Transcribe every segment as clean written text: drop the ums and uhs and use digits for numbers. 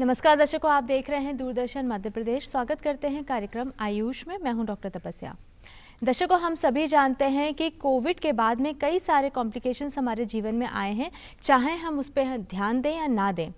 नमस्कार दर्शकों, आप देख रहे हैं दूरदर्शन मध्य प्रदेश। स्वागत करते हैं कार्यक्रम आयुष में। मैं हूं डॉक्टर तपस्या। दर्शकों, हम सभी जानते हैं कि कोविड के बाद में कई सारे कॉम्प्लिकेशंस हमारे जीवन में आए हैं, चाहे हम उस पर ध्यान दें या ना दें।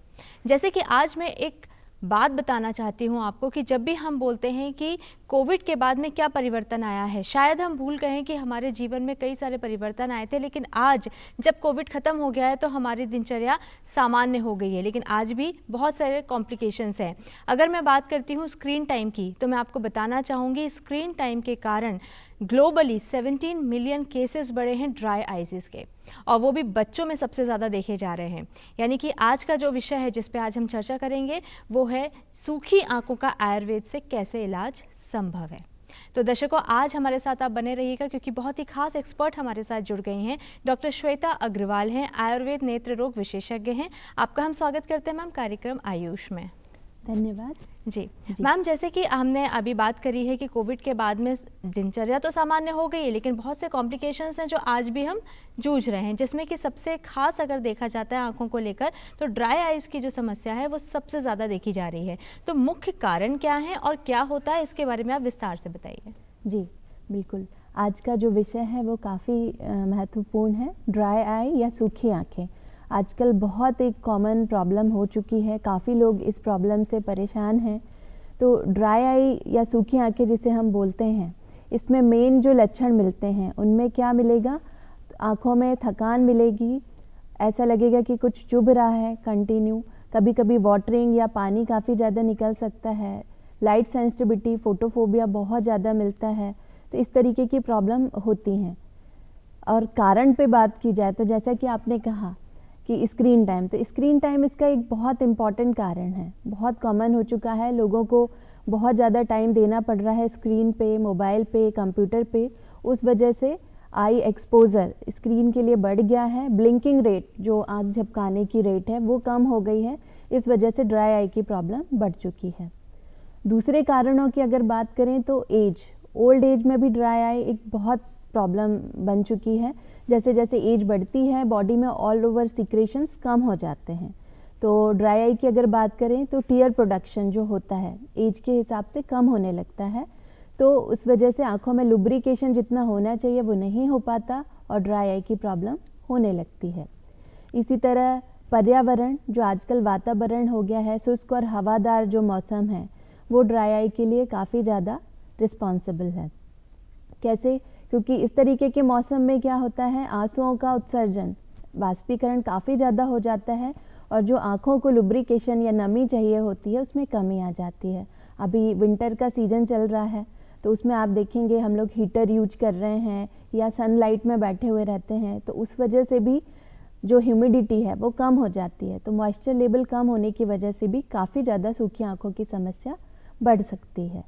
जैसे कि आज मैं एक बात बताना चाहती हूं आपको कि जब भी हम बोलते हैं कि कोविड के बाद में क्या परिवर्तन आया है, शायद हम भूल गए हैं कि हमारे जीवन में कई सारे परिवर्तन आए थे, लेकिन आज जब कोविड ख़त्म हो गया है तो हमारी दिनचर्या सामान्य हो गई है, लेकिन आज भी बहुत सारे कॉम्प्लिकेशंस हैं। अगर मैं बात करती हूँ स्क्रीन टाइम की, तो मैं आपको बताना चाहूँगी स्क्रीन टाइम के कारण ग्लोबली 17 मिलियन केसेस बढ़े हैं ड्राई आइज़ के, और वो भी बच्चों में सबसे ज़्यादा देखे जा रहे हैं। यानी कि आज का जो विषय है जिस पे आज हम चर्चा करेंगे वो है सूखी आंखों का आयुर्वेद से कैसे इलाज संभव है। तो दर्शकों, आज हमारे साथ आप बने रहिएगा क्योंकि बहुत ही खास एक्सपर्ट हमारे साथ जुड़ गए हैं। डॉक्टर श्वेता अग्रवाल हैं, आयुर्वेद नेत्र रोग विशेषज्ञ हैं। आपका हम स्वागत करते हैं मैम कार्यक्रम आयुष में। धन्यवाद जी मैम, जैसे कि हमने अभी बात करी है कि कोविड के बाद में दिनचर्या तो सामान्य हो गई है, लेकिन बहुत से कॉम्प्लिकेशंस हैं जो आज भी हम जूझ रहे हैं, जिसमें कि सबसे खास अगर देखा जाता है आंखों को लेकर तो ड्राई आइज़ की जो समस्या है वो सबसे ज़्यादा देखी जा रही है। तो मुख्य कारण क्या है और क्या होता है, इसके बारे में आप विस्तार से बताइए। जी बिल्कुल, आज का जो विषय है वो काफ़ी महत्वपूर्ण है। ड्राई आई या सूखी आँखें आजकल बहुत एक कॉमन प्रॉब्लम हो चुकी है। काफ़ी लोग इस प्रॉब्लम से परेशान हैं। तो ड्राई आई या सूखी आंखें जिसे हम बोलते हैं, इसमें मेन जो लक्षण मिलते हैं उनमें क्या मिलेगा? आँखों में थकान मिलेगी, ऐसा लगेगा कि कुछ चुभ रहा है कंटिन्यू, कभी कभी वाटरिंग या पानी काफ़ी ज़्यादा निकल सकता है, लाइट सेंसिटिविटी, फोटोफोबिया बहुत ज़्यादा मिलता है। तो इस तरीके की प्रॉब्लम होती हैं। और कारण पे बात की जाए तो जैसा कि आपने कहा कि स्क्रीन टाइम, तो स्क्रीन टाइम इसका एक बहुत इम्पॉर्टेंट कारण है। बहुत कॉमन हो चुका है, लोगों को बहुत ज़्यादा टाइम देना पड़ रहा है स्क्रीन पे, मोबाइल पे, कंप्यूटर पे। उस वजह से आई एक्सपोजर स्क्रीन के लिए बढ़ गया है। ब्लिंकिंग रेट, जो आँख झपकाने की रेट है, वो कम हो गई है। इस वजह से ड्राई आई की प्रॉब्लम बढ़ चुकी है। दूसरे कारणों की अगर बात करें तो ओल्ड एज में भी ड्राई आई एक बहुत प्रॉब्लम बन चुकी है। जैसे जैसे एज बढ़ती है बॉडी में ऑल ओवर सिक्रेशंस कम हो जाते हैं। तो ड्राई आई की अगर बात करें तो टीयर प्रोडक्शन जो होता है एज के हिसाब से कम होने लगता है। तो उस वजह से आंखों में लुब्रिकेशन जितना होना चाहिए वो नहीं हो पाता और ड्राई आई की प्रॉब्लम होने लगती है। इसी तरह पर्यावरण, जो आजकल वातावरण हो गया है शुष्क और हवादार जो मौसम है, वो ड्राई आई के लिए काफ़ी ज़्यादा रिस्पॉन्सिबल है। कैसे? क्योंकि इस तरीके के मौसम में क्या होता है, आंसुओं का उत्सर्जन, वाष्पीकरण काफ़ी ज़्यादा हो जाता है और जो आँखों को लुब्रिकेशन या नमी चाहिए होती है उसमें कमी आ जाती है। अभी विंटर का सीज़न चल रहा है तो उसमें आप देखेंगे हम लोग हीटर यूज कर रहे हैं या सनलाइट में बैठे हुए रहते हैं, तो उस वजह से भी जो ह्यूमिडिटी है वो कम हो जाती है। तो मॉइस्चर लेवल कम होने की वजह से भी काफ़ी ज़्यादा सूखी आँखों की समस्या बढ़ सकती है।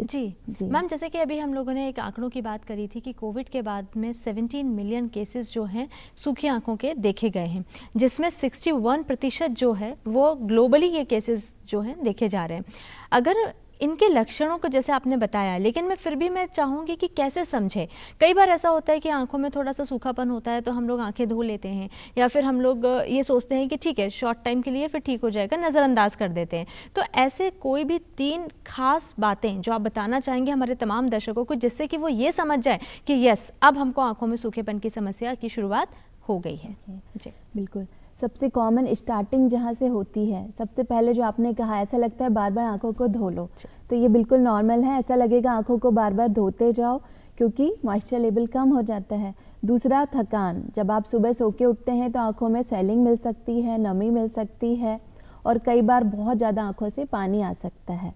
जी मैम, जैसे कि अभी हम लोगों ने एक आंकड़ों की बात करी थी कि कोविड के बाद में 17 मिलियन केसेस जो हैं सूखी आंखों के देखे गए हैं, जिसमें 61% जो है वो ग्लोबली ये केसेस जो हैं देखे जा रहे हैं। अगर इनके लक्षणों को जैसे आपने बताया, लेकिन मैं चाहूँगी कि कैसे समझें। कई बार ऐसा होता है कि आंखों में थोड़ा सा सूखापन होता है तो हम लोग आंखें धो लेते हैं, या फिर हम लोग ये सोचते हैं कि ठीक है शॉर्ट टाइम के लिए फिर ठीक हो जाएगा, नज़रअंदाज कर देते हैं। तो ऐसे कोई भी 3 खास बातें जो आप बताना चाहेंगे हमारे तमाम दर्शकों को, जिससे कि वो ये समझ जाए कि यस, अब हमको आंखों में सूखेपन की समस्या की शुरुआत हो गई है। जी बिल्कुल, सबसे कॉमन स्टार्टिंग जहाँ से होती है, सबसे पहले जो आपने कहा ऐसा लगता है बार बार आंखों को धो लो, तो ये बिल्कुल नॉर्मल है। ऐसा लगेगा आंखों को बार बार धोते जाओ क्योंकि मॉइस्चर लेवल कम हो जाता है। दूसरा, थकान, जब आप सुबह सो के उठते हैं तो आंखों में स्वेलिंग मिल सकती है, नमी मिल सकती है और कई बार बहुत ज़्यादा आंखों से पानी आ सकता है।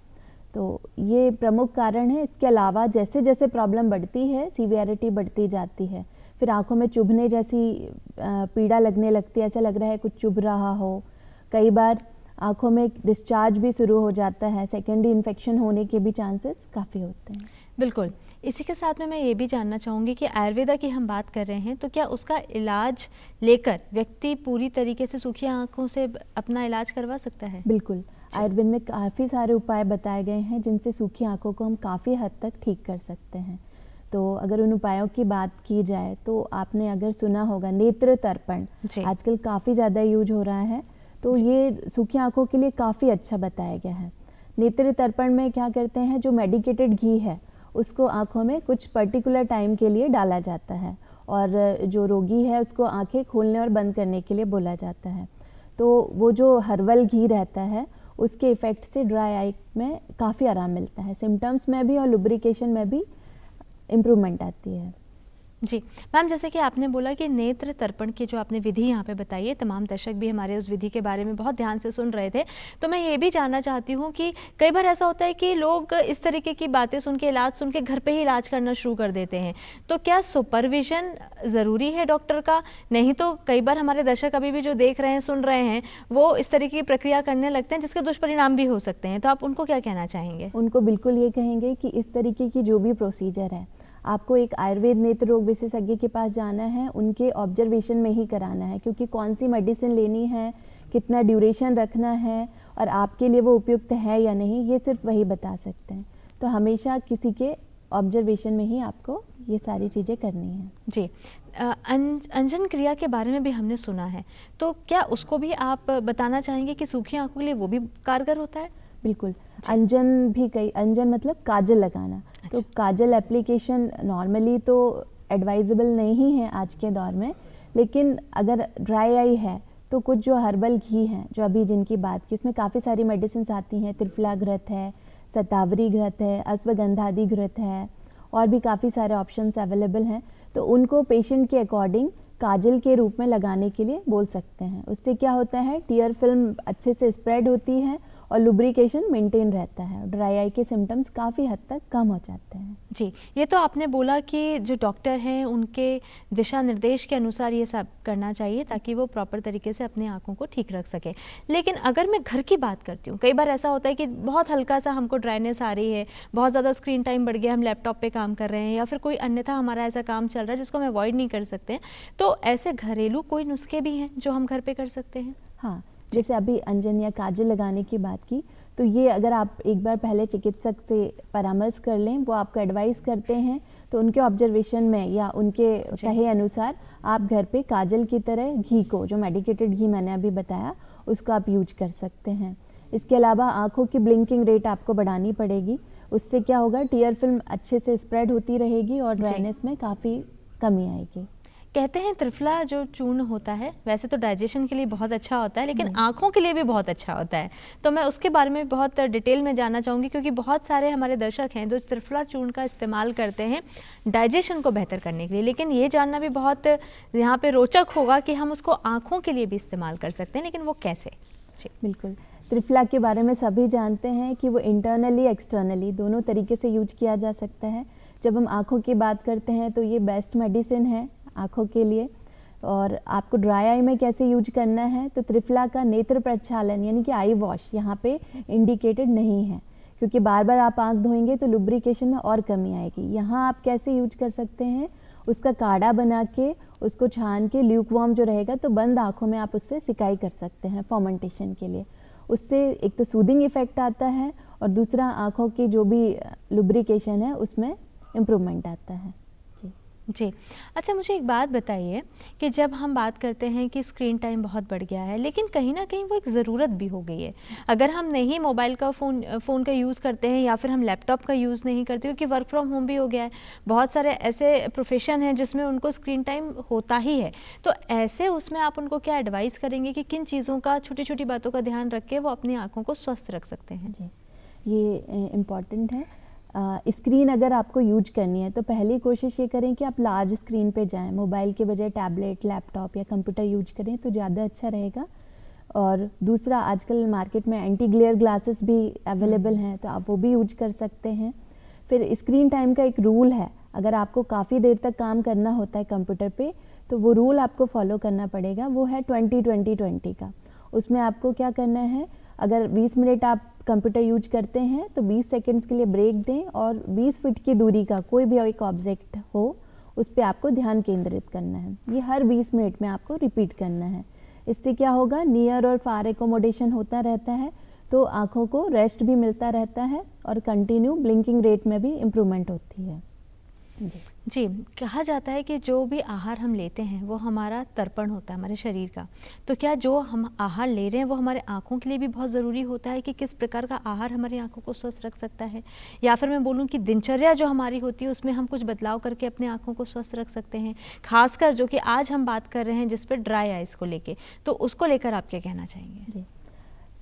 तो ये प्रमुख कारण है। इसके अलावा जैसे जैसे प्रॉब्लम बढ़ती है सीवियरिटी बढ़ती जाती है। फिर आंखों में चुभने जैसी पीड़ा लगने लगती है, ऐसा लग रहा है कुछ चुभ रहा हो। कई बार आंखों में डिस्चार्ज भी शुरू हो जाता है, सेकेंडरी इन्फेक्शन होने के भी चांसेस काफ़ी होते हैं। बिल्कुल, इसी के साथ में मैं ये भी जानना चाहूँगी कि आयुर्वेदा की हम बात कर रहे हैं तो क्या उसका इलाज लेकर व्यक्ति पूरी तरीके से सूखी आंखों से अपना इलाज करवा सकता है? बिल्कुल, आयुर्वेद में काफ़ी सारे उपाय बताए गए हैं जिनसे सूखी आंखों को हम काफ़ी हद तक ठीक कर सकते हैं। तो अगर उन उपायों की बात की जाए तो आपने अगर सुना होगा नेत्र तर्पण, आजकल काफ़ी ज़्यादा यूज हो रहा है। तो ये सूखी आंखों के लिए काफ़ी अच्छा बताया गया है। नेत्र तर्पण में क्या करते हैं, जो मेडिकेटेड घी है उसको आंखों में कुछ पर्टिकुलर टाइम के लिए डाला जाता है और जो रोगी है उसको आंखें खोलने और बंद करने के लिए बोला जाता है। तो वो जो हर्बल घी रहता है उसके इफ़ेक्ट से ड्राई आई में काफ़ी आराम मिलता है, सिम्टम्स में भी और लुब्रिकेशन में भी इम्प्रूवमेंट आती है। जी मैम, जैसे कि आपने बोला कि नेत्र तर्पण की जो आपने विधि यहाँ पे बताई है, तमाम दर्शक भी हमारे उस विधि के बारे में बहुत ध्यान से सुन रहे थे, तो मैं ये भी जानना चाहती हूँ कि कई बार ऐसा होता है कि लोग इस तरीके की बातें सुन के, इलाज सुन के घर पे ही इलाज करना शुरू कर देते हैं, तो क्या सुपरविजन ज़रूरी है डॉक्टर का? नहीं तो कई बार हमारे दर्शक अभी भी जो देख रहे हैं, सुन रहे हैं, वो इस तरीके की प्रक्रिया करने लगते हैं जिसके दुष्परिणाम भी हो सकते हैं, तो आप उनको क्या कहना चाहेंगे? उनको बिल्कुल ये कहेंगे कि इस तरीके की जो भी प्रोसीजर है आपको एक आयुर्वेद नेत्र रोग विशेषज्ञ के पास जाना है, उनके ऑब्जर्वेशन में ही कराना है, क्योंकि कौन सी मेडिसिन लेनी है, कितना ड्यूरेशन रखना है और आपके लिए वो उपयुक्त है या नहीं, ये सिर्फ वही बता सकते हैं। तो हमेशा किसी के ऑब्जर्वेशन में ही आपको ये सारी चीज़ें करनी है। जी, अंजन क्रिया के बारे में भी हमने सुना है, तो क्या उसको भी आप बताना चाहेंगे कि सूखी आंखों के लिए वो भी कारगर होता है? बिल्कुल, अंजन भी कई, अंजन मतलब काजल लगाना। तो काजल एप्लीकेशन नॉर्मली तो एडवाइजेबल नहीं है आज के दौर में, लेकिन अगर ड्राई आई है तो कुछ जो हर्बल घी हैं, जो अभी जिनकी बात की, उसमें काफ़ी सारी मेडिसिन आती हैं। त्रिफला घृत है, शतावरी घृत है, अश्वगंधादि घृत है और भी काफ़ी सारे ऑप्शंस अवेलेबल हैं। तो उनको पेशेंट के अकॉर्डिंग काजल के रूप में लगाने के लिए बोल सकते हैं। उससे क्या होता है, टीयर फिल्म अच्छे से स्प्रेड होती है और लुब्रिकेशन मेंटेन रहता है, ड्राई आई के सिम्टम्स काफ़ी हद तक कम हो जाते हैं। जी, ये तो आपने बोला कि जो डॉक्टर हैं उनके दिशा निर्देश के अनुसार ये सब करना चाहिए ताकि वो प्रॉपर तरीके से अपनी आंखों को ठीक रख सके। लेकिन अगर मैं घर की बात करती हूँ, कई बार ऐसा होता है कि बहुत हल्का सा हमको ड्राइनेस आ रही है, बहुत ज़्यादा स्क्रीन टाइम बढ़ गया, हम लैपटॉप पे काम कर रहे हैं या फिर कोई अन्यथा हमारा ऐसा काम चल रहा है जिसको हम अवॉइड नहीं कर सकते हैं, तो ऐसे घरेलू कोई नुस्खे भी हैं जो हम घर पर कर सकते हैं? हाँ, जैसे अभी अंजन या काजल लगाने की बात की, तो ये अगर आप एक बार पहले चिकित्सक से परामर्श कर लें, वो आपको एडवाइस करते हैं, तो उनके ऑब्जर्वेशन में या उनके कहे अनुसार आप घर पे काजल की तरह घी को, जो मेडिकेटेड घी मैंने अभी बताया, उसको आप यूज कर सकते हैं। इसके अलावा आंखों की ब्लिंकिंग रेट आपको बढ़ानी पड़ेगी, उससे क्या होगा, टीयर फिल्म अच्छे से स्प्रेड होती रहेगी और ड्राइनेस में काफ़ी कमी आएगी। कहते हैं त्रिफला जो चूर्ण होता है वैसे तो डाइजेशन के लिए बहुत अच्छा होता है, लेकिन आँखों के लिए भी बहुत अच्छा होता है, तो मैं उसके बारे में बहुत डिटेल में जानना चाहूँगी क्योंकि बहुत सारे हमारे दर्शक हैं जो त्रिफला चूर्ण का इस्तेमाल करते हैं डाइजेशन को बेहतर करने के लिए, लेकिन ये जानना भी बहुत यहाँ पे रोचक होगा कि हम उसको आँखों के लिए भी इस्तेमाल कर सकते हैं, लेकिन वो कैसे? जी बिल्कुल, त्रिफला के बारे में सभी जानते हैं कि वो इंटरनली एक्सटर्नली दोनों तरीके से यूज किया जा सकता है। जब हम आँखों की बात करते हैं तो ये बेस्ट मेडिसिन है आँखों के लिए। और आपको ड्राई आई में कैसे यूज करना है, तो त्रिफला का नेत्र प्रक्षालन यानी कि आई वॉश यहाँ पे इंडिकेटेड नहीं है, क्योंकि बार बार आप आँख धोएंगे तो लुब्रिकेशन में और कमी आएगी। यहाँ आप कैसे यूज कर सकते हैं, उसका काढ़ा बना के उसको छान के ल्यूक वार्म जो रहेगा तो बंद आँखों में आप उससे सिकाई कर सकते हैं फॉर्मेंटेशन के लिए। उससे एक तो सूदिंग इफेक्ट आता है और दूसरा आँखों की जो भी लुब्रिकेशन है उसमें इम्प्रूवमेंट आता है। जी, अच्छा मुझे एक बात बताइए कि जब हम बात करते हैं कि स्क्रीन टाइम बहुत बढ़ गया है, लेकिन कहीं ना कहीं वो एक ज़रूरत भी हो गई है। अगर हम नहीं मोबाइल का फ़ोन का यूज़ करते हैं या फिर हम लैपटॉप का यूज़ नहीं करते, क्योंकि वर्क फ्रॉम होम भी हो गया है, बहुत सारे ऐसे प्रोफेशन हैं जिसमें उनको स्क्रीन टाइम होता ही है, तो ऐसे उसमें आप उनको क्या एडवाइस करेंगे कि किन चीज़ों का, छोटी छोटी बातों का ध्यान रख के वो अपनी आँखों को स्वस्थ रख सकते हैं? जी, ये इम्पॉर्टेंट है। स्क्रीन अगर आपको यूज करनी है तो पहली कोशिश ये करें कि आप लार्ज स्क्रीन पे जाएं, मोबाइल के बजाय टैबलेट, लैपटॉप या कंप्यूटर यूज करें तो ज़्यादा अच्छा रहेगा। और दूसरा, आजकल मार्केट में एंटी ग्लेयर ग्लासेस भी अवेलेबल हैं, तो आप वो भी यूज कर सकते हैं। फिर स्क्रीन टाइम का एक रूल है, अगर आपको काफ़ी देर तक काम करना होता है कंप्यूटर पे तो वो रूल आपको फॉलो करना पड़ेगा, वो है 20-20-20 का। उसमें आपको क्या करना है, अगर 20 मिनट आप कंप्यूटर यूज करते हैं तो 20 सेकंड्स के लिए ब्रेक दें और 20 फीट की दूरी का कोई भी एक ऑब्जेक्ट हो उस पर आपको ध्यान केंद्रित करना है। ये हर 20 मिनट में आपको रिपीट करना है। इससे क्या होगा, नियर और फार एकोमोडेशन होता रहता है, तो आँखों को रेस्ट भी मिलता रहता है और कंटिन्यू ब्लिंकिंग रेट में भी इम्प्रूवमेंट होती है। जी, कहा जाता है कि जो भी आहार हम लेते हैं वो हमारा तर्पण होता है हमारे शरीर का। तो क्या जो हम आहार ले रहे हैं वो हमारे आँखों के लिए भी बहुत ज़रूरी होता है कि किस प्रकार का आहार हमारी आँखों को स्वस्थ रख सकता है? या फिर मैं बोलूँ कि दिनचर्या जो हमारी होती है उसमें हम कुछ बदलाव करके अपनी आँखों को स्वस्थ रख सकते हैं? ख़ासकर जो कि आज हम बात कर रहे हैं जिस पे ड्राई आइज़ को लेके, तो उसको लेकर आप क्या कहना चाहेंगे? जी,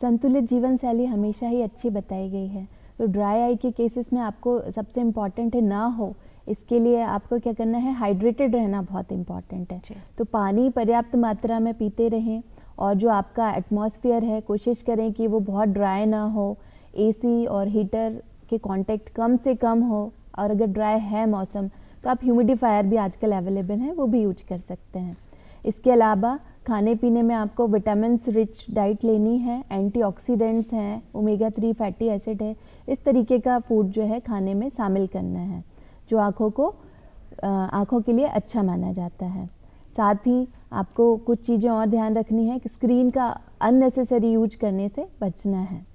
संतुलित जीवन शैली हमेशा ही अच्छी बताई गई है। तो ड्राई आई के केसेस में आपको सबसे इम्पॉर्टेंट है ना हो, इसके लिए आपको क्या करना है, हाइड्रेटेड रहना बहुत इम्पॉर्टेंट है। जी। तो पानी पर्याप्त मात्रा में पीते रहें, और जो आपका एटमॉस्फेयर है कोशिश करें कि वो बहुत ड्राई ना हो, एसी और हीटर के कांटेक्ट कम से कम हो, और अगर ड्राई है मौसम तो आप ह्यूमिडिफायर भी आजकल अवेलेबल हैं, वो भी यूज कर सकते हैं। इसके अलावा खाने पीने में आपको विटामिन्स रिच डाइट लेनी है, एंटीऑक्सीडेंट्स हैं, ओमेगा 3 फैटी एसिड है, इस तरीके का फूड जो है खाने में शामिल करना है, जो आँखों के लिए अच्छा माना जाता है। साथ ही आपको कुछ चीज़ें और ध्यान रखनी है कि स्क्रीन का अननेसेसरी यूज करने से बचना है।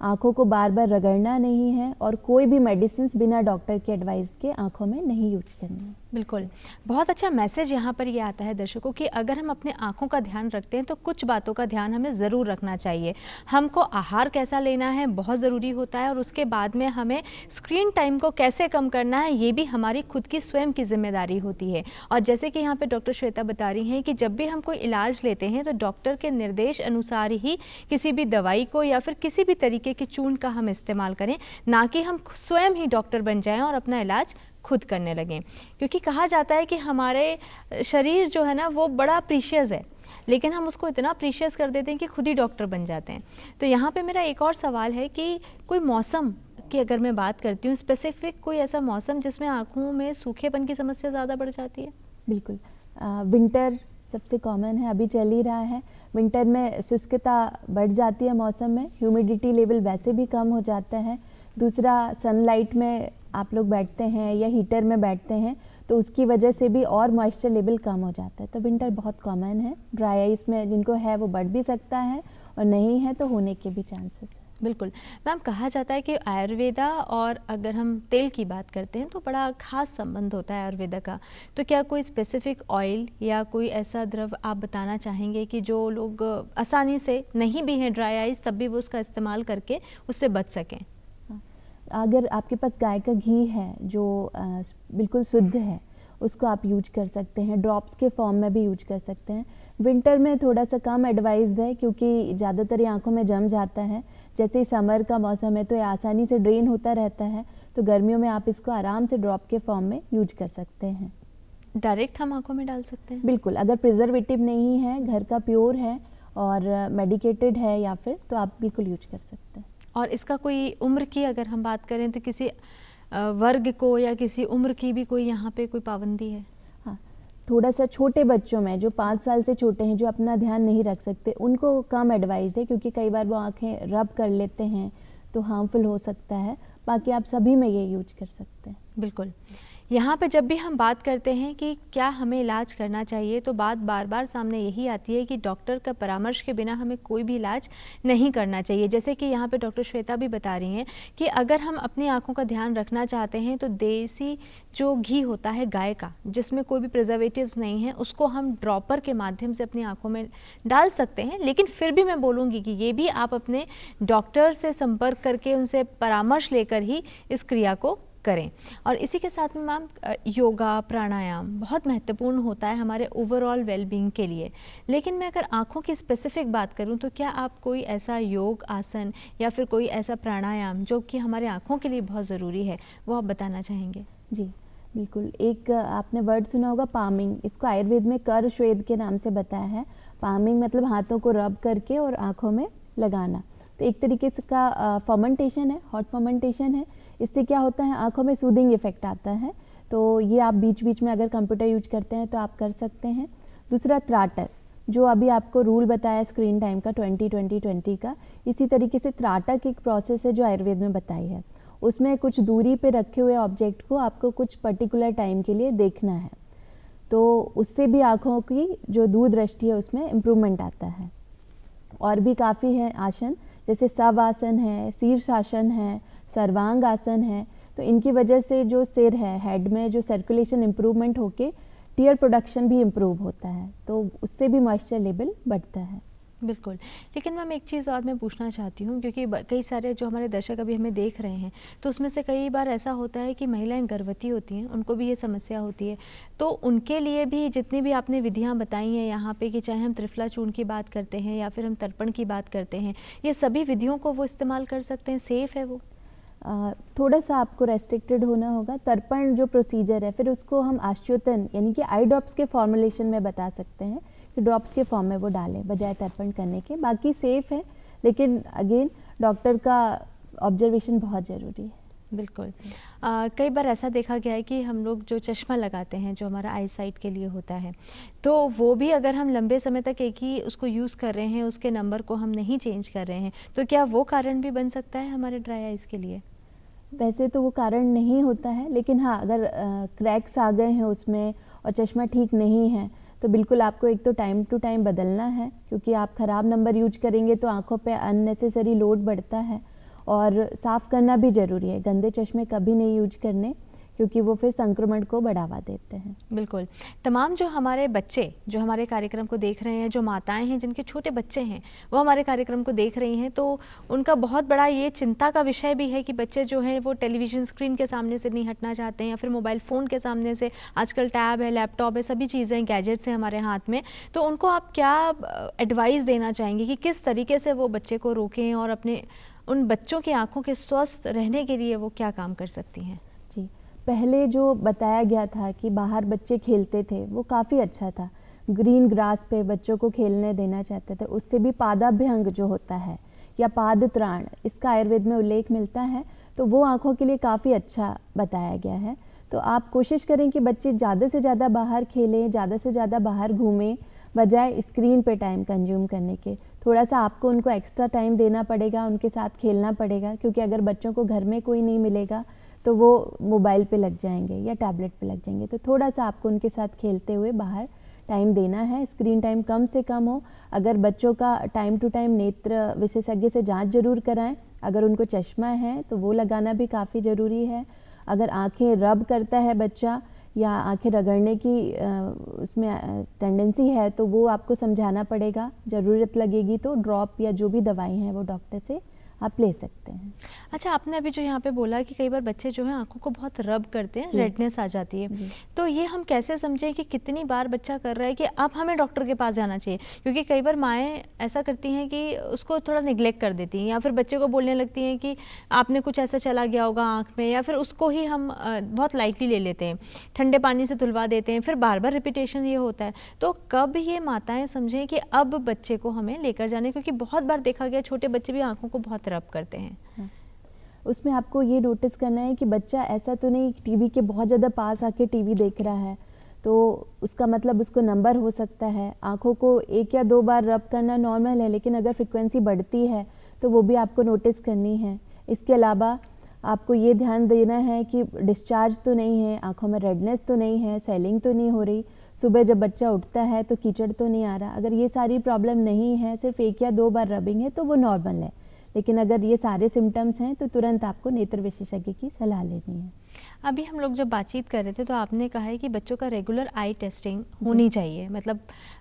आँखों को बार बार रगड़ना नहीं है, और कोई भी मेडिसिन बिना डॉक्टर के एडवाइस के आँखों में नहीं यूज करनी है। बिल्कुल, बहुत अच्छा मैसेज यहाँ पर ये आता है दर्शकों कि अगर हम अपने आँखों का ध्यान रखते हैं तो कुछ बातों का ध्यान हमें ज़रूर रखना चाहिए। हमको आहार कैसा लेना है बहुत ज़रूरी होता है, और उसके बाद में हमें स्क्रीन टाइम को कैसे कम करना है ये भी हमारी खुद की स्वयं की जिम्मेदारी होती है। और जैसे कि यहाँ पे डॉक्टर श्वेता बता रही हैं कि जब भी हम कोई इलाज लेते हैं तो डॉक्टर के निर्देश अनुसार ही किसी भी दवाई को या फिर किसी भी तरीके के चूर्ण का हम इस्तेमाल करें, ना कि हम स्वयं ही डॉक्टर बन जाएं और अपना इलाज खुद करने लगें। क्योंकि कहा जाता है कि हमारे शरीर जो है ना वो बड़ा प्रीशियस है, लेकिन हम उसको इतना प्रीशियस कर देते हैं कि खुद ही डॉक्टर बन जाते हैं। तो यहाँ पे मेरा एक और सवाल है कि कोई मौसम की अगर मैं बात करती हूँ, स्पेसिफिक कोई ऐसा मौसम जिसमें आँखों में सूखेपन की समस्या ज़्यादा बढ़ जाती है? बिल्कुल, विंटर सबसे कॉमन है, अभी चल ही रहा है। विंटर में शुष्कता बढ़ जाती है मौसम में, ह्यूमिडिटी लेवल वैसे भी कम हो जाता है। दूसरा, सनलाइट में आप लोग बैठते हैं या हीटर में बैठते हैं तो उसकी वजह से भी और मॉइस्चर लेवल कम हो जाता है। तो विंटर बहुत कॉमन है। ड्राई आइज में जिनको है वो बढ़ भी सकता है, और नहीं है तो होने के भी चांसेस है। बिल्कुल मैम, कहा जाता है कि आयुर्वेदा और अगर हम तेल की बात करते हैं तो बड़ा खास संबंध होता है आयुर्वेदा का। तो क्या कोई स्पेसिफिक ऑयल या कोई ऐसा द्रव आप बताना चाहेंगे कि जो लोग आसानी से नहीं भी हैं ड्राई आइज तब भी वो उसका इस्तेमाल करके उससे बच सकें? अगर आपके पास गाय का घी है जो बिल्कुल शुद्ध है, उसको आप यूज कर सकते हैं, ड्रॉप्स के फॉर्म में भी यूज कर सकते हैं। विंटर में थोड़ा सा कम एडवाइज्ड है क्योंकि ज़्यादातर ये आँखों में जम जाता है। जैसे ही समर का मौसम है तो ये आसानी से ड्रेन होता रहता है, तो गर्मियों में आप इसको आराम से ड्रॉप के फॉर्म में यूज कर सकते हैं। डायरेक्ट हम आँखों में डाल सकते हैं? बिल्कुल, अगर प्रिजर्वेटिव नहीं है, घर का प्योर है और मेडिकेटेड है या फिर, तो आप बिल्कुल यूज कर सकते हैं। और इसका कोई उम्र की अगर हम बात करें तो किसी वर्ग को या किसी उम्र की भी कोई यहाँ पे कोई पाबंदी है? हाँ, थोड़ा सा छोटे बच्चों में, जो 5 साल से छोटे हैं, जो अपना ध्यान नहीं रख सकते, उनको कम एडवाइस्ड है क्योंकि कई बार वो आँखें रब कर लेते हैं तो हार्मफुल हो सकता है। बाकी आप सभी में ये यूज कर सकते हैं। बिल्कुल, यहाँ पे जब भी हम बात करते हैं कि क्या हमें इलाज करना चाहिए तो बात बार बार सामने यही आती है कि डॉक्टर का परामर्श के बिना हमें कोई भी इलाज नहीं करना चाहिए। जैसे कि यहाँ पे डॉक्टर श्वेता भी बता रही हैं कि अगर हम अपनी आँखों का ध्यान रखना चाहते हैं तो देसी जो घी होता है गाय का, जिसमें कोई भी प्रिजर्वेटिव्स नहीं है, उसको हम ड्रॉपर के माध्यम से अपनी आँखों में डाल सकते हैं। लेकिन फिर भी मैं बोलूँगी कि ये भी आप अपने डॉक्टर से संपर्क करके उनसे परामर्श लेकर ही इस क्रिया को करें। और इसी के साथ में मैम योगा प्राणायाम बहुत महत्वपूर्ण होता है हमारे ओवरऑल वेलबींग के लिए। लेकिन मैं अगर आँखों की स्पेसिफिक बात करूं तो क्या आप कोई ऐसा योग आसन या फिर कोई ऐसा प्राणायाम जो कि हमारे आँखों के लिए बहुत ज़रूरी है वो आप बताना चाहेंगे? जी बिल्कुल, एक आपने वर्ड सुना होगा पामिंग, इसको आयुर्वेद में कर श्वेद के नाम से बताया है। पामिंग मतलब हाथों को रब करके और आँखों में लगाना। तो एक तरीके से का फर्मेंटेशन है, हॉट फर्मेंटेशन है। इससे क्या होता है, आँखों में सूदिंग इफेक्ट आता है। तो ये आप बीच बीच में अगर कंप्यूटर यूज करते हैं तो आप कर सकते हैं। दूसरा, त्राटर, जो अभी आपको रूल बताया स्क्रीन टाइम का 20-20-20 का, इसी तरीके से त्राटक की एक प्रोसेस है जो आयुर्वेद में बताई है। उसमें कुछ दूरी पे रखे हुए ऑब्जेक्ट को आपको कुछ पर्टिकुलर टाइम के लिए देखना है, तो उससे भी आँखों की जो दूरदृष्टि है उसमें इम्प्रूवमेंट आता है। और भी काफ़ी हैं आसन, जैसे शव आसन है, शीर्षासन है, सर्वांग आसन है। तो इनकी वजह से जो सिर है, हेड में जो सर्कुलेशन इम्प्रूवमेंट होके टीयर प्रोडक्शन भी इम्प्रूव होता है, तो उससे भी मॉइस्चर लेवल बढ़ता है। बिल्कुल। लेकिन मैम एक चीज़ और मैं पूछना चाहती हूँ, क्योंकि कई सारे जो हमारे दर्शक अभी हमें देख रहे हैं, तो उसमें से कई बार ऐसा होता है कि महिलाएं गर्भवती होती हैं, उनको भी ये समस्या होती है, तो उनके लिए भी जितनी भी आपने विधियाँ बताई हैं यहाँ पे, कि चाहे हम त्रिफला चूर्ण की बात करते हैं या फिर हम तर्पण की बात करते हैं, ये सभी विधियों को वो इस्तेमाल कर सकते हैं, सेफ़ है वो? थोड़ा सा आपको रेस्ट्रिक्टेड होना होगा। तर्पण जो प्रोसीजर है, फिर उसको हम आश्वासन यानी कि आई ड्रॉप्स के फॉर्मुलेशन में बता सकते हैं कि ड्रॉप्स के फॉर्म में वो डालें बजाय तर्पण करने के। बाकी सेफ़ है, लेकिन अगेन डॉक्टर का ऑब्जर्वेशन बहुत ज़रूरी है। बिल्कुल। कई बार ऐसा देखा गया है कि हम लोग जो चश्मा लगाते हैं, जो हमारा आई साइट के लिए होता है, तो वो भी अगर हम लंबे समय तक एक ही उसको यूज़ कर रहे हैं, उसके नंबर को हम नहीं चेंज कर रहे हैं, तो क्या वो कारण भी बन सकता है हमारे ड्राई आइज़ के लिए? वैसे तो वो कारण नहीं होता है, लेकिन हाँ, अगर क्रैक्स आ गए हैं उसमें और चश्मा ठीक नहीं है, तो बिल्कुल आपको एक तो टाइम टू टाइम बदलना है, क्योंकि आप ख़राब नंबर यूज करेंगे तो आँखों पे अननेसेसरी लोड बढ़ता है। और साफ़ करना भी ज़रूरी है, गंदे चश्मे कभी नहीं यूज करने, क्योंकि वो फिर संक्रमण को बढ़ावा देते हैं। बिल्कुल। तमाम जो हमारे बच्चे जो हमारे कार्यक्रम को देख रहे हैं, जो माताएं हैं जिनके छोटे बच्चे हैं, वो हमारे कार्यक्रम को देख रही हैं, तो उनका बहुत बड़ा ये चिंता का विषय भी है कि बच्चे जो हैं वो टेलीविज़न स्क्रीन के सामने से नहीं हटना चाहते हैं, या फिर मोबाइल फ़ोन के सामने से। आजकल टैब है, लैपटॉप है, सभी चीज़ें गैजेट्स हैं हमारे हाथ में। तो उनको आप क्या एडवाइस देना चाहेंगे कि किस तरीके से वो बच्चे को रोकें, और अपने उन बच्चों की आँखों के स्वस्थ रहने के लिए वो क्या काम कर सकती हैं? जी, पहले जो बताया गया था कि बाहर बच्चे खेलते थे, वो काफ़ी अच्छा था। ग्रीन ग्रास पे बच्चों को खेलने देना चाहते थे। उससे भी पादाभ्यंग जो होता है या पादत्राण, इसका आयुर्वेद में उल्लेख मिलता है, तो वो आँखों के लिए काफ़ी अच्छा बताया गया है। तो आप कोशिश करें कि बच्चे ज़्यादा से ज़्यादा बाहर खेलें, ज़्यादा से ज़्यादा बाहर घूमें, बजाय स्क्रीन पे टाइम कंज्यूम करने के। थोड़ा सा आपको उनको एक्स्ट्रा टाइम देना पड़ेगा, उनके साथ खेलना पड़ेगा, क्योंकि अगर बच्चों को घर में कोई नहीं मिलेगा तो वो मोबाइल पे लग जाएंगे या टैबलेट पे लग जाएंगे। तो थोड़ा सा आपको उनके साथ खेलते हुए बाहर टाइम देना है, स्क्रीन टाइम कम से कम हो। अगर बच्चों का टाइम टू टाइम नेत्र विशेषज्ञ से जांच जरूर कराएं। अगर उनको चश्मा है तो वो लगाना भी काफ़ी ज़रूरी है। अगर आंखें रब करता है बच्चा या आंखें रगड़ने की उसमें टेंडेंसी है, तो वो आपको समझाना पड़ेगा। ज़रूरत लगेगी तो ड्रॉप या जो भी दवाई हैं वो डॉक्टर से आप ले सकते हैं। अच्छा, आपने अभी जो यहाँ पे बोला कि कई बार बच्चे जो हैं आँखों को बहुत रब करते हैं, रेडनेस आ जाती है, तो ये हम कैसे समझें कि कितनी बार बच्चा कर रहा है कि अब हमें डॉक्टर के पास जाना चाहिए? क्योंकि कई बार माएँ ऐसा करती हैं कि उसको थोड़ा निग्लेक्ट कर देती हैं, या फिर बच्चे को बोलने लगती हैं कि आपने कुछ ऐसा चला गया होगा आँख में, या फिर उसको ही हम बहुत लाइटली ले लेते हैं, ठंडे पानी से धुलवा देते हैं, फिर बार बार रिपीटेशन ये होता है। तो कब ये माताएँ समझें कि अब बच्चे को हमें लेकर जाने, क्योंकि बहुत बार देखा गया छोटे बच्चे भी आँखों को बहुत रब करते हैं। उसमें आपको ये नोटिस करना है कि बच्चा ऐसा तो नहीं टीवी के बहुत ज़्यादा पास आके टीवी देख रहा है, तो उसका मतलब उसको नंबर हो सकता है। आँखों को 1 या 2 बार रब करना नॉर्मल है, लेकिन अगर फ्रिक्वेंसी बढ़ती है तो वो भी आपको नोटिस करनी है। इसके अलावा आपको ये ध्यान देना है कि डिस्चार्ज तो नहीं है, आँखों में रेडनेस तो नहीं है, स्वेलिंग तो नहीं हो रही, सुबह जब बच्चा उठता है तो कीचड़ तो नहीं आ रहा। अगर ये सारी प्रॉब्लम नहीं है, सिर्फ 1 या 2 बार रबिंग है, तो वो नॉर्मल है। लेकिन अगर ये सारे सिम्टम्स हैं तो तुरंत आपको नेत्र विशेषज्ञ की सलाह लेनी है। अभी हम लोग जब बातचीत कर रहे थे तो आपने कहा है कि बच्चों का रेगुलर आई टेस्टिंग होनी चाहिए, मतलब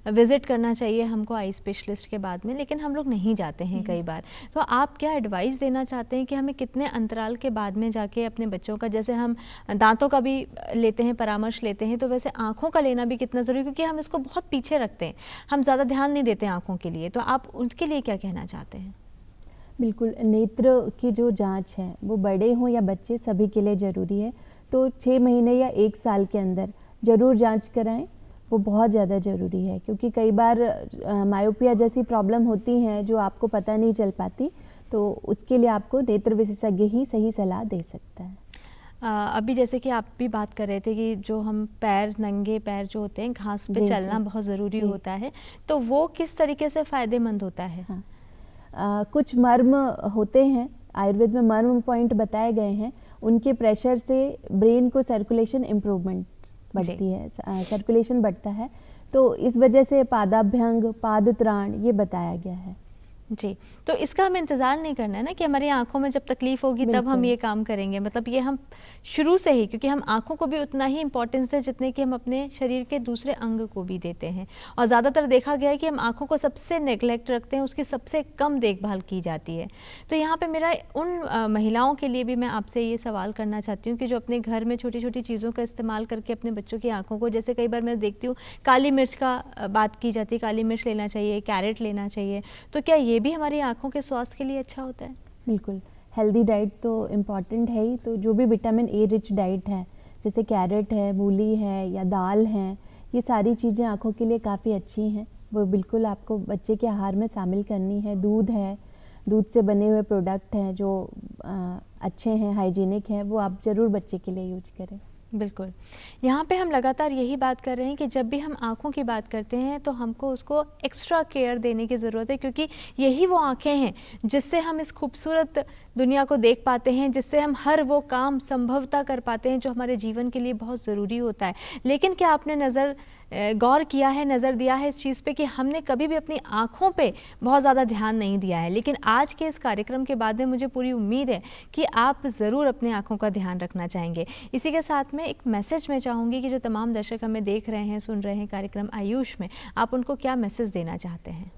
विजिट करना चाहिए हमको आई स्पेशलिस्ट के बाद में, लेकिन हम लोग नहीं जाते हैं कई बार। तो आप क्या एडवाइस देना चाहते हैं कि हमें कितने अंतराल के बाद में जाके अपने बच्चों का, जैसे हम दांतों का भी लेते हैं, परामर्श लेते हैं, तो वैसे आँखों का लेना भी कितना ज़रूरी, क्योंकि हम इसको बहुत पीछे रखते हैं, हम ज़्यादा ध्यान नहीं देते आँखों के लिए। तो आप उनके लिए क्या कहना चाहते हैं? बिल्कुल, नेत्र की जो जांच है वो बड़े हों या बच्चे सभी के लिए ज़रूरी है। तो 6 महीने या 1 साल के अंदर ज़रूर जांच कराएं, वो बहुत ज़्यादा ज़रूरी है, क्योंकि कई बार मायोपिया जैसी प्रॉब्लम होती हैं जो आपको पता नहीं चल पाती, तो उसके लिए आपको नेत्र विशेषज्ञ ही सही सलाह दे सकता है। अभी जैसे कि आप भी बात कर रहे थे कि जो हम पैर, नंगे पैर जो होते हैं, घास पे चलना बहुत ज़रूरी होता है, तो वो किस तरीके से फ़ायदेमंद होता है? हाँ, कुछ मर्म होते हैं, आयुर्वेद में मर्म पॉइंट बताए गए हैं, उनके प्रेशर से ब्रेन को सर्कुलेशन इम्प्रूवमेंट बढ़ती है, सर्कुलेशन बढ़ता है, तो इस वजह से पादाभ्यंग, पादत्राण ये बताया गया है। जी, तो इसका हमें इंतज़ार नहीं करना है ना कि हमारी आँखों में जब तकलीफ़ होगी तब हम बिल्कुल। ये काम करेंगे। मतलब ये हम शुरू से ही, क्योंकि हम आँखों को भी उतना ही इम्पोर्टेंस दें जितने कि हम अपने शरीर के दूसरे अंग को भी देते हैं। और ज़्यादातर देखा गया है कि हम आँखों को सबसे नेग्लेक्ट रखते हैं, उसकी सबसे कम देखभाल की जाती है। तो यहाँ पे मेरा उन महिलाओं के लिए भी मैं आपसे ये सवाल करना चाहती हूँ कि जो अपने घर में छोटी-छोटी चीज़ों का इस्तेमाल करके अपने बच्चों की आँखों को, जैसे कई बार मैं देखती हूँ काली मिर्च का बात की जाती है, काली मिर्च लेना चाहिए, कैरेट लेना चाहिए। तो क्या ये भी हमारी आँखों के स्वास्थ्य के लिए अच्छा होता है? बिल्कुल, हेल्दी डाइट तो इम्पॉर्टेंट है ही, तो जो भी विटामिन ए रिच डाइट है, जैसे कैरेट है, मूली है या दाल हैं, ये सारी चीज़ें आँखों के लिए काफ़ी अच्छी हैं। वो बिल्कुल आपको बच्चे के आहार में शामिल करनी है। दूध है, दूध से बने हुए प्रोडक्ट हैं जो अच्छे हैं, हाइजीनिक हैं, वो आप ज़रूर बच्चे के लिए यूज़ करें। बिल्कुल। यहाँ पे हम लगातार यही बात कर रहे हैं कि जब भी हम आँखों की बात करते हैं तो हमको उसको एक्स्ट्रा केयर देने की ज़रूरत है, क्योंकि यही वो आँखें हैं जिससे हम इस खूबसूरत दुनिया को देख पाते हैं, जिससे हम हर वो काम संभवतः कर पाते हैं जो हमारे जीवन के लिए बहुत ज़रूरी होता है। लेकिन क्या आपने गौर किया है, नज़र दिया है इस चीज़ पे कि हमने कभी भी अपनी आँखों पे बहुत ज़्यादा ध्यान नहीं दिया है। लेकिन आज के इस कार्यक्रम के बाद में मुझे पूरी उम्मीद है कि आप ज़रूर अपनी आँखों का ध्यान रखना चाहेंगे। इसी के साथ में एक मैसेज मैं चाहूँगी कि जो तमाम दर्शक हमें देख रहे हैं, सुन रहे हैं कार्यक्रम आयुष में, आप उनको क्या मैसेज देना चाहते हैं?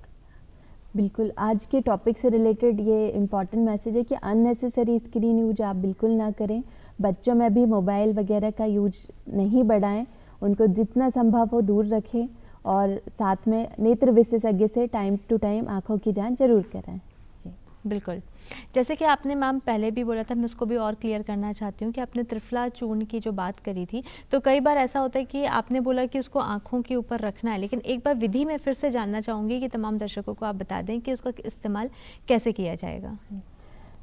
बिल्कुल, आज के टॉपिक से रिलेटेड ये इम्पॉर्टेंट मैसेज है कि अननेसेसरी स्क्रीन यूज आप बिल्कुल ना करें। बच्चों में भी मोबाइल वगैरह का यूज नहीं बढ़ाएं, उनको जितना संभव हो दूर रखें और साथ में नेत्र विशेषज्ञ से टाइम टू टाइम आँखों की जांच ज़रूर कराएं। जी। बिल्कुल। जैसे कि आपने मैम पहले भी बोला था, मैं उसको भी और क्लियर करना चाहती हूँ कि आपने त्रिफला चूर्ण की जो बात करी थी, तो कई बार ऐसा होता है कि आपने बोला कि उसको आँखों के ऊपर रखना है, लेकिन एक बार विधि मैं फिर से जानना चाहूँगी कि तमाम दर्शकों को आप बता दें कि उसका इस्तेमाल कैसे किया जाएगा?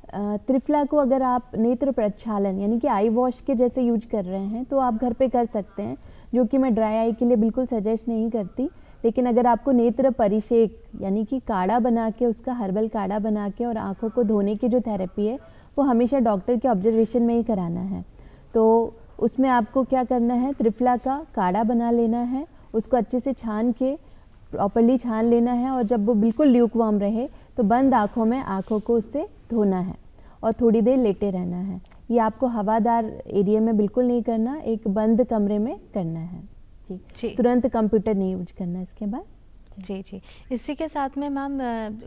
त्रिफला को अगर आप नेत्र प्रक्षालन यानी कि आई वॉश के जैसे यूज कर रहे हैं तो आप घर पे कर सकते हैं, जो कि मैं ड्राई आई के लिए बिल्कुल सजेस्ट नहीं करती। लेकिन अगर आपको नेत्र परिषेक यानी कि काढ़ा बना के, उसका हर्बल काढ़ा बना के और आँखों को धोने की जो थेरेपी है वो हमेशा डॉक्टर के ऑब्जर्वेशन में ही कराना है। तो उसमें आपको क्या करना है, त्रिफला का काढ़ा बना लेना है, उसको अच्छे से छान के प्रॉपर्ली छान लेना है और जब वो बिल्कुल ल्यूक वार्म रहे तो बंद आँखों में आँखों को उससे धोना है और थोड़ी देर लेटे रहना है। ये आपको हवादार एरिया में बिल्कुल नहीं करना, एक बंद कमरे में करना है। जी। तुरंत कंप्यूटर नहीं यूज करना इसके बाद। जी, जी। इसी के साथ में मैम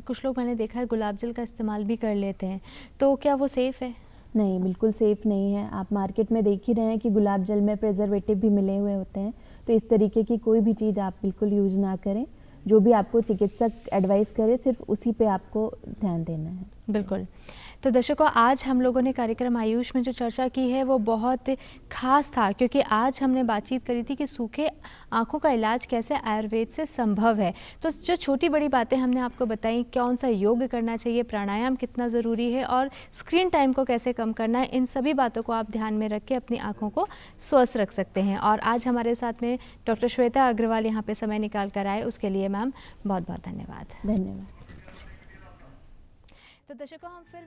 कुछ लोग मैंने देखा है गुलाब जल का इस्तेमाल भी कर लेते हैं, तो क्या वो सेफ़ है? नहीं, बिल्कुल सेफ़ नहीं है। आप मार्केट में देख ही रहे हैं कि गुलाब जल में प्रिजर्वेटिव भी मिले हुए होते हैं, तो इस तरीके की कोई भी चीज़ आप बिल्कुल यूज़ ना करें। जो भी आपको चिकित्सक एडवाइस करे सिर्फ उसी पे आपको ध्यान देना है। बिल्कुल। तो दर्शकों, आज हम लोगों ने कार्यक्रम आयुष में जो चर्चा की है वो बहुत ख़ास था, क्योंकि आज हमने बातचीत करी थी कि सूखे आँखों का इलाज कैसे आयुर्वेद से संभव है। तो जो छोटी बड़ी बातें हमने आपको बताई, कौन सा योग करना चाहिए, प्राणायाम कितना ज़रूरी है और स्क्रीन टाइम को कैसे कम करना है, इन सभी बातों को आप ध्यान में रख के अपनी आँखों को स्वस्थ रख सकते हैं। और आज हमारे साथ में डॉक्टर श्वेता अग्रवाल यहाँ पे समय निकाल कर आए, उसके लिए मैम बहुत बहुत धन्यवाद। धन्यवाद। तो दर्शकों, हम फिर